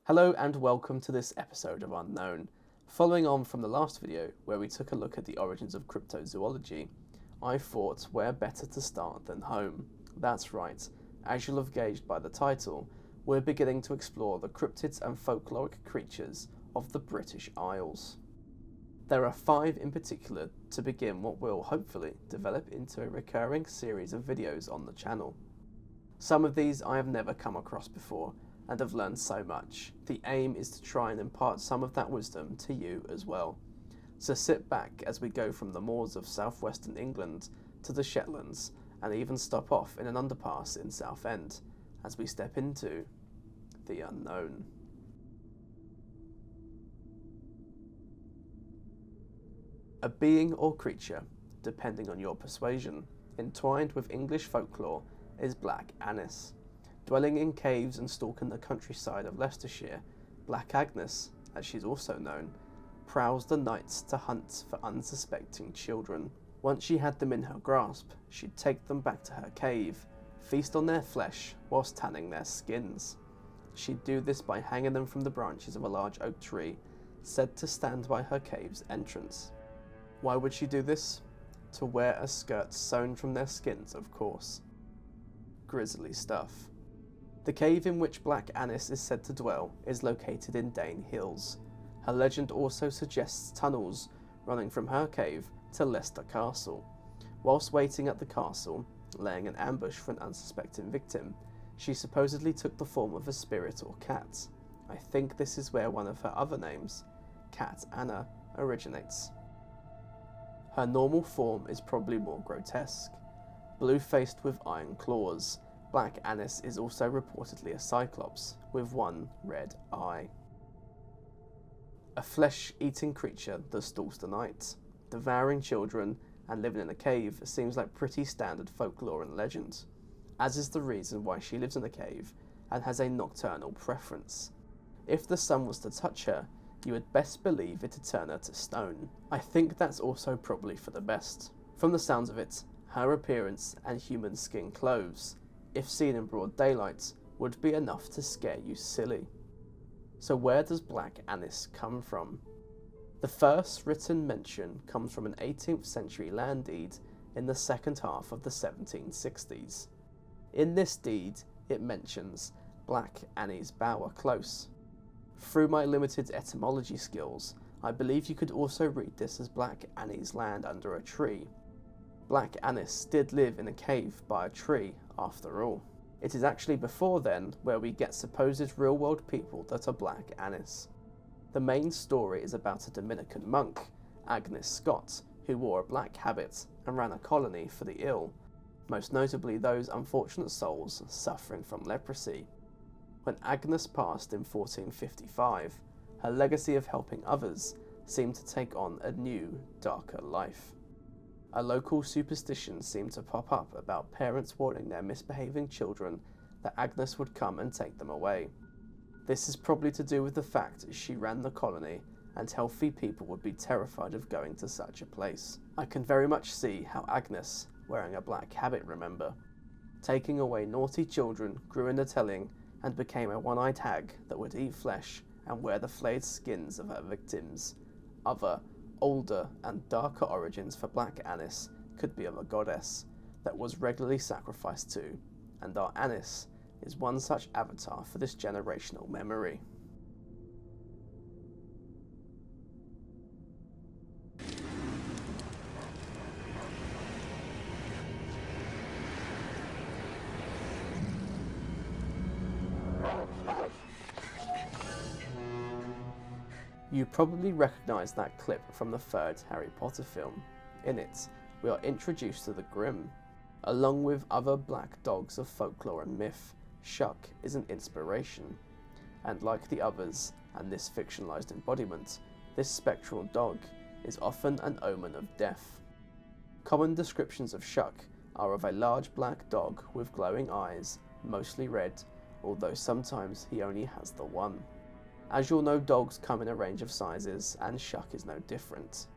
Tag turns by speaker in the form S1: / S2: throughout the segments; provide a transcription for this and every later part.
S1: Hello and welcome to this episode of Unknown. Following on from the last video where we took a look at the origins of cryptozoology, I thought where better to start than home. That's right, as you'll have gauged by the title, we're beginning to explore the cryptids and folkloric creatures of the British Isles. There are 5 in particular to begin what will hopefully develop into a recurring series of videos on the channel. Some of these I have never come across before, and have learned so much. The aim is to try and impart some of that wisdom to you as well. So sit back as we go from the moors of southwestern England to the Shetlands, and even stop off in an underpass in Southend as we step into the unknown. A being or creature, depending on your persuasion, entwined with English folklore is Black Annis. Dwelling in caves and stalking the countryside of Leicestershire, Black Agnes, as she's also known, prowls the nights to hunt for unsuspecting children. Once she had them in her grasp, she'd take them back to her cave, feast on their flesh whilst tanning their skins. She'd do this by hanging them from the branches of a large oak tree, said to stand by her cave's entrance. Why would she do this? To wear a skirt sewn from their skins, of course. Grisly stuff. The cave in which Black Annis is said to dwell is located in Dane Hills. Her legend also suggests tunnels running from her cave to Leicester Castle. Whilst waiting at the castle, laying an ambush for an unsuspecting victim, she supposedly took the form of a spirit or cat. I think this is where one of her other names, Cat Anna, originates. Her normal form is probably more grotesque. Blue-faced with iron claws, Black Annis is also reportedly a cyclops, with one red eye. A flesh-eating creature that stalks the night, devouring children and living in a cave seems like pretty standard folklore and legend, as is the reason why she lives in a cave and has a nocturnal preference. If the sun was to touch her, you would best believe it'd turn her to stone. I think that's also probably for the best. From the sounds of it, her appearance and human skin clothes, if seen in broad daylight, would be enough to scare you silly. So where does Black Annis come from? The first written mention comes from an 18th century land deed in the second half of the 1760s. In this deed, it mentions Black Annie's Bower Close. Through my limited etymology skills, I believe you could also read this as Black Annie's Land Under a Tree. Black Annis did live in a cave by a tree, after all. It is actually before then where we get supposed real-world people that are Black Annis. The main story is about a Dominican monk, Agnes Scott, who wore a black habit and ran a colony for the ill, most notably those unfortunate souls suffering from leprosy. When Agnes passed in 1455, her legacy of helping others seemed to take on a new, darker life. A local superstition seemed to pop up about parents warning their misbehaving children that Agnes would come and take them away. This is probably to do with the fact she ran the colony and healthy people would be terrified of going to such a place. I can very much see how Agnes, wearing a black habit remember, taking away naughty children grew in the telling and became a one-eyed hag that would eat flesh and wear the flayed skins of her victims. Other, older and darker origins for Black Annis could be of a goddess that was regularly sacrificed to, and our Annis is one such avatar for this generational memory. You probably recognise that clip from the third Harry Potter film. In it, we are introduced to the Grimm. Along with other black dogs of folklore and myth, Shuck is an inspiration. And like the others, and this fictionalised embodiment, this spectral dog is often an omen of death. Common descriptions of Shuck are of a large black dog with glowing eyes, mostly red, although sometimes he only has the one. As you'll know, dogs come in a range of sizes, and Shuck is no different.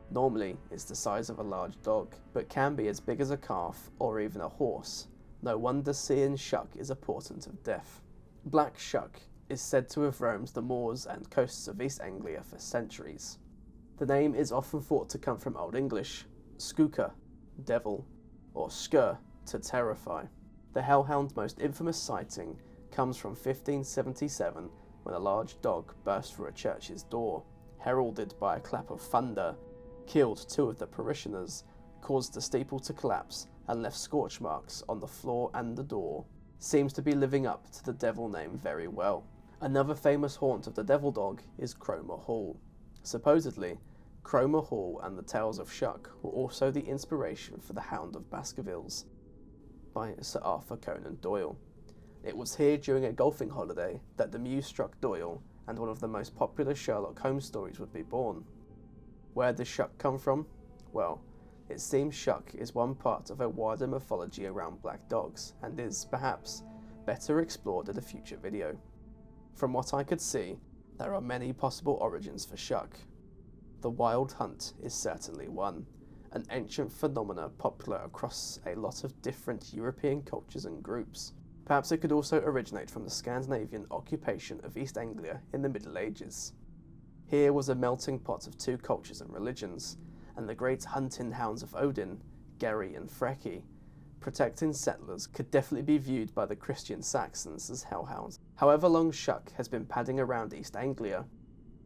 S1: Normally, it's the size of a large dog, but can be as big as a calf or even a horse. No wonder seeing Shuck is a portent of death. Black Shuck is said to have roamed the moors and coasts of East Anglia for centuries. The name is often thought to come from Old English, skuka, devil, or skur, to terrify. The hellhound's most infamous sighting comes from 1577, when a large dog burst through a church's door, heralded by a clap of thunder, killed 2 of the parishioners, caused the steeple to collapse, and left scorch marks on the floor and the door. Seems to be living up to the devil name very well. Another famous haunt of the devil dog is Cromer Hall. Supposedly, Cromer Hall and the Tales of Shuck were also the inspiration for The Hound of Baskervilles by Sir Arthur Conan Doyle. It was here during a golfing holiday that the muse struck Doyle, and one of the most popular Sherlock Holmes stories would be born. Where does Shuck come from? Well, it seems Shuck is one part of a wider mythology around black dogs, and is, perhaps, better explored in a future video. From what I could see, there are many possible origins for Shuck. The wild hunt is certainly one, an ancient phenomena popular across a lot of different European cultures and groups. Perhaps it could also originate from the Scandinavian occupation of East Anglia in the Middle Ages. Here was a melting pot of 2 cultures and religions, and the great hunting hounds of Odin, Geri and Freki, protecting settlers, could definitely be viewed by the Christian Saxons as hellhounds. However long Shuck has been padding around East Anglia,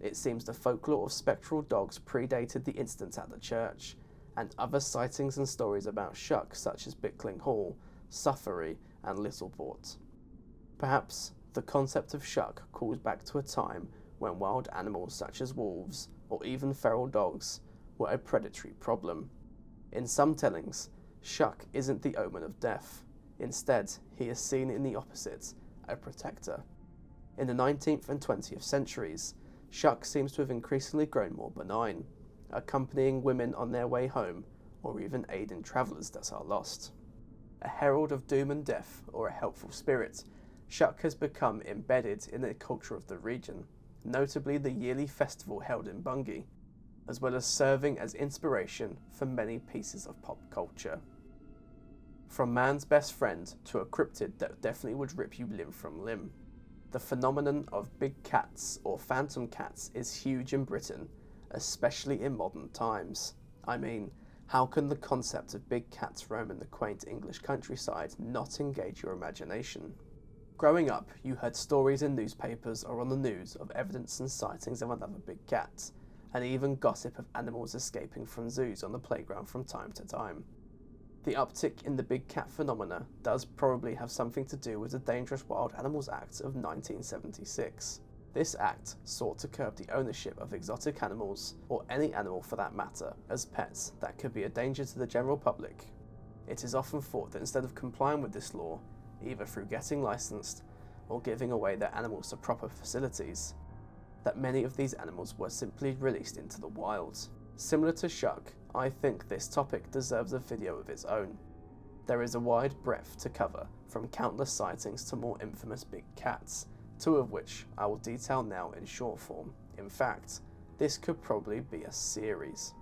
S1: it seems the folklore of spectral dogs predated the incident at the church, and other sightings and stories about Shuck such as Bickling Hall, Suffery and Littleport. Perhaps the concept of Shuck calls back to a time when wild animals such as wolves, or even feral dogs, were a predatory problem. In some tellings, Shuck isn't the omen of death. Instead, he is seen in the opposite, a protector. In the 19th and 20th centuries, Shuck seems to have increasingly grown more benign, accompanying women on their way home, or even aiding travellers that are lost. A herald of doom and death, or a helpful spirit, Shuck has become embedded in the culture of the region, notably the yearly festival held in Bungay, as well as serving as inspiration for many pieces of pop culture. From man's best friend to a cryptid that definitely would rip you limb from limb. The phenomenon of big cats or phantom cats is huge in Britain, especially in modern times. I mean, how can the concept of big cats roaming the quaint English countryside not engage your imagination? Growing up, you heard stories in newspapers or on the news of evidence and sightings of another big cat, and even gossip of animals escaping from zoos on the playground from time to time. The uptick in the big cat phenomena does probably have something to do with the Dangerous Wild Animals Act of 1976. This act sought to curb the ownership of exotic animals, or any animal for that matter, as pets that could be a danger to the general public. It is often thought that instead of complying with this law, either through getting licensed or giving away their animals to proper facilities, that many of these animals were simply released into the wild. Similar to Shuck, I think this topic deserves a video of its own. There is a wide breadth to cover, from countless sightings to more infamous big cats, 2 of which I will detail now in short form. In fact, this could probably be a series.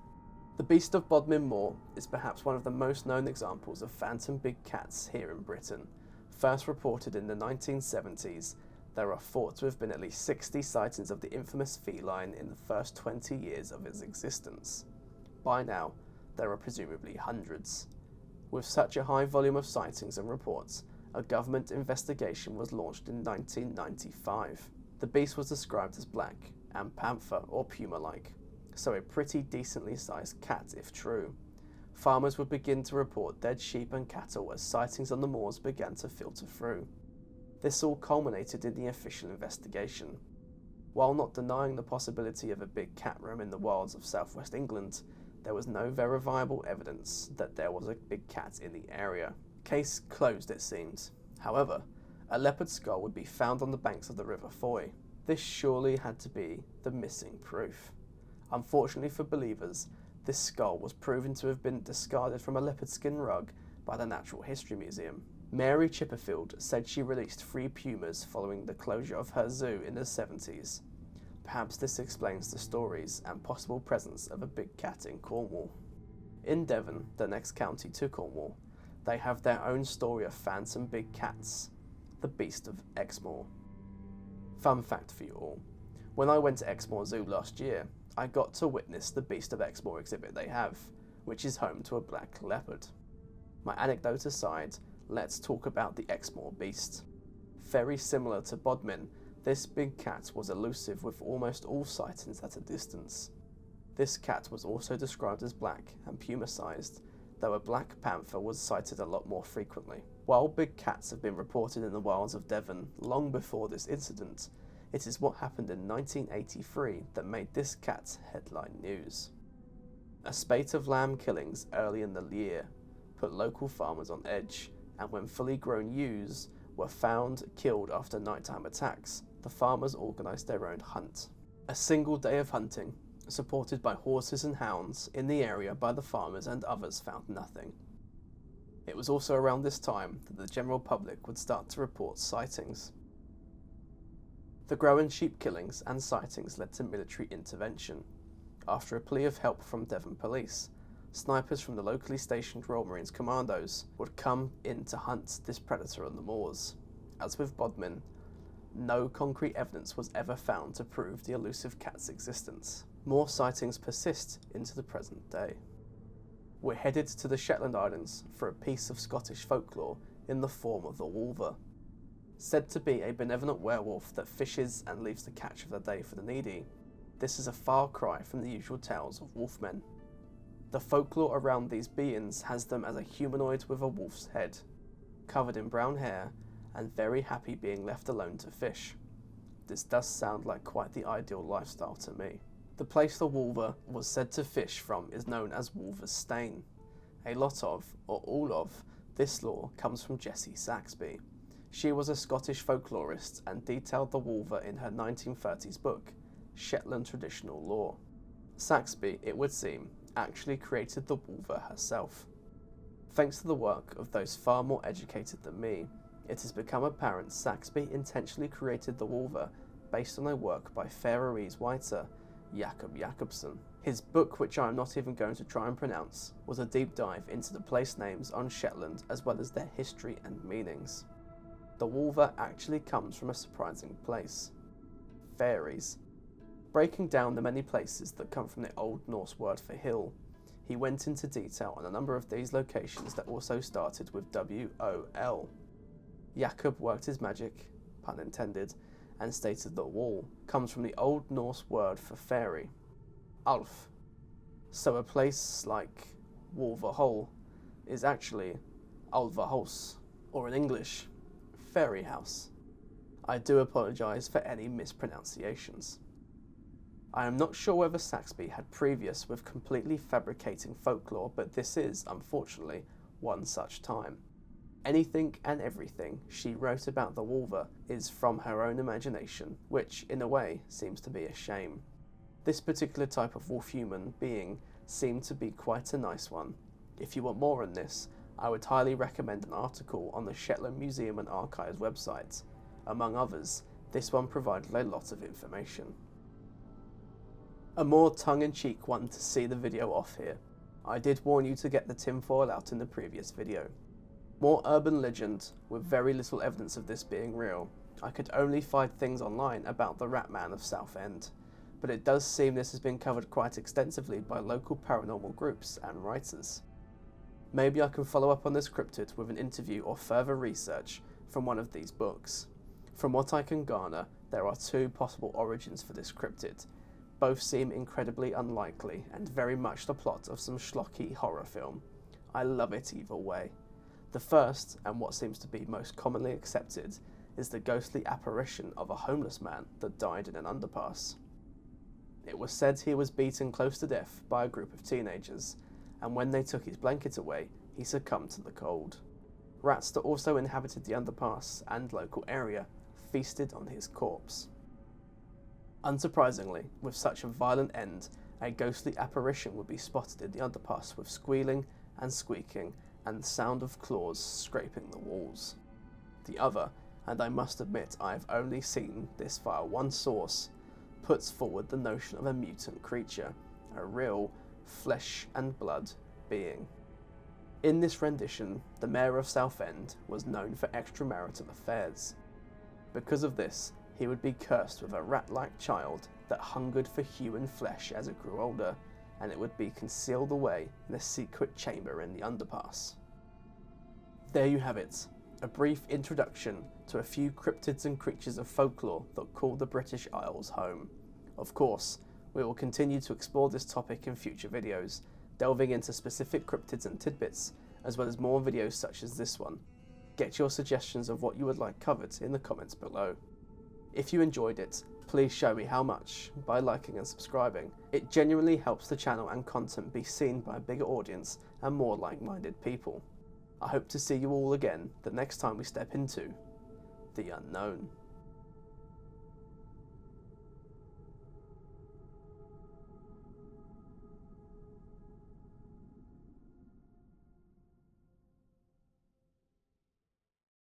S1: The Beast of Bodmin Moor is perhaps one of the most known examples of phantom big cats here in Britain. First reported in the 1970s, there are thought to have been at least 60 sightings of the infamous feline in the first 20 years of its existence. By now, there are presumably hundreds. With such a high volume of sightings and reports, a government investigation was launched in 1995. The beast was described as black and panther or puma-like, so a pretty decently sized cat if true. Farmers would begin to report dead sheep and cattle as sightings on the moors began to filter through. This all culminated in the official investigation. While not denying the possibility of a big cat roaming the wilds of southwest England, there was no verifiable evidence that there was a big cat in the area. Case closed, it seems. However, a leopard skull would be found on the banks of the River Foy. This surely had to be the missing proof. Unfortunately for believers, this skull was proven to have been discarded from a leopard skin rug by the Natural History Museum. Mary Chipperfield said she released 3 pumas following the closure of her zoo in the 70s. Perhaps this explains the stories and possible presence of a big cat in Cornwall. In Devon, the next county to Cornwall, they have their own story of phantom big cats, the Beast of Exmoor. Fun fact for you all, when I went to Exmoor Zoo last year, I got to witness the Beast of Exmoor exhibit they have, which is home to a black leopard. My anecdote aside, let's talk about the Exmoor beast. Very similar to Bodmin, this big cat was elusive with almost all sightings at a distance. This cat was also described as black and puma-sized, though a black panther was sighted a lot more frequently. While big cats have been reported in the wilds of Devon long before this incident, it is what happened in 1983 that made this cat headline news. A spate of lamb killings early in the year put local farmers on edge, and when fully grown ewes were found killed after nighttime attacks, the farmers organised their own hunt. A single day of hunting, supported by horses and hounds in the area by the farmers and others, found nothing. It was also around this time that the general public would start to report sightings. The growing sheep killings and sightings led to military intervention. After a plea of help from Devon police, snipers from the locally stationed Royal Marines Commandos would come in to hunt this predator on the moors. As with Bodmin, no concrete evidence was ever found to prove the elusive cat's existence. More sightings persist into the present day. We're headed to the Shetland Islands for a piece of Scottish folklore in the form of the wolver. Said to be a benevolent werewolf that fishes and leaves the catch of the day for the needy, this is a far cry from the usual tales of wolfmen. The folklore around these beings has them as a humanoid with a wolf's head, covered in brown hair, and very happy being left alone to fish. This does sound like quite the ideal lifestyle to me. The place the wolver was said to fish from is known as Wolver's Stane. A lot of, or all of, this lore comes from Jessie Saxby. She was a Scottish folklorist and detailed the wolver in her 1930s book, Shetland Traditional Lore. Saxby, it would seem, actually created the wolver herself. Thanks to the work of those far more educated than me, it has become apparent Saxby intentionally created the wolver based on a work by Faroese writer Jakob Jakobsen. His book, which I am not even going to try and pronounce, was a deep dive into the place names on Shetland as well as their history and meanings. The wolver actually comes from a surprising place: fairies. Breaking down the many places that come from the Old Norse word for hill, he went into detail on a number of these locations that also started with W-O-L. Jakob worked his magic, pun intended, and stated that wall comes from the Old Norse word for fairy, Ulf. So a place like Wolverhole is actually Ulverhos, or in English, fairy house. I do apologise for any mispronunciations. I am not sure whether Saxby had previous with completely fabricating folklore, but this is, unfortunately, one such time. Anything and everything she wrote about the wolver is from her own imagination, which, in a way, seems to be a shame. This particular type of wolf-human being seemed to be quite a nice one. If you want more on this, I would highly recommend an article on the Shetland Museum and Archives website. Among others, this one provided a lot of information. A more tongue-in-cheek one to see the video off here. I did warn you to get the tinfoil out in the previous video. More urban legend, with very little evidence of this being real. I could only find things online about the Rat Man of Southend, but it does seem this has been covered quite extensively by local paranormal groups and writers. Maybe I can follow up on this cryptid with an interview or further research from one of these books. From what I can garner, there are two possible origins for this cryptid. Both seem incredibly unlikely and very much the plot of some schlocky horror film. I love it either way. The first, and what seems to be most commonly accepted, is the ghostly apparition of a homeless man that died in an underpass. It was said he was beaten close to death by a group of teenagers, and when they took his blanket away, he succumbed to the cold. Rats that also inhabited the underpass and local area feasted on his corpse. Unsurprisingly, with such a violent end, a ghostly apparition would be spotted in the underpass with squealing and squeaking and the sound of claws scraping the walls. The other, and I must admit I have only seen this via one source, puts forward the notion of a mutant creature, a real flesh and blood being. In this rendition, the mayor of Southend was known for extramarital affairs. Because of this, he would be cursed with a rat-like child that hungered for human flesh as it grew older, and it would be concealed away in a secret chamber in the underpass. There you have it, a brief introduction to a few cryptids and creatures of folklore that call the British Isles home. Of course, we will continue to explore this topic in future videos, delving into specific cryptids and tidbits, as well as more videos such as this one. Get your suggestions of what you would like covered in the comments below. If you enjoyed it, please show me how much by liking and subscribing. It genuinely helps the channel and content be seen by a bigger audience and more like-minded people. I hope to see you all again the next time we step into the unknown.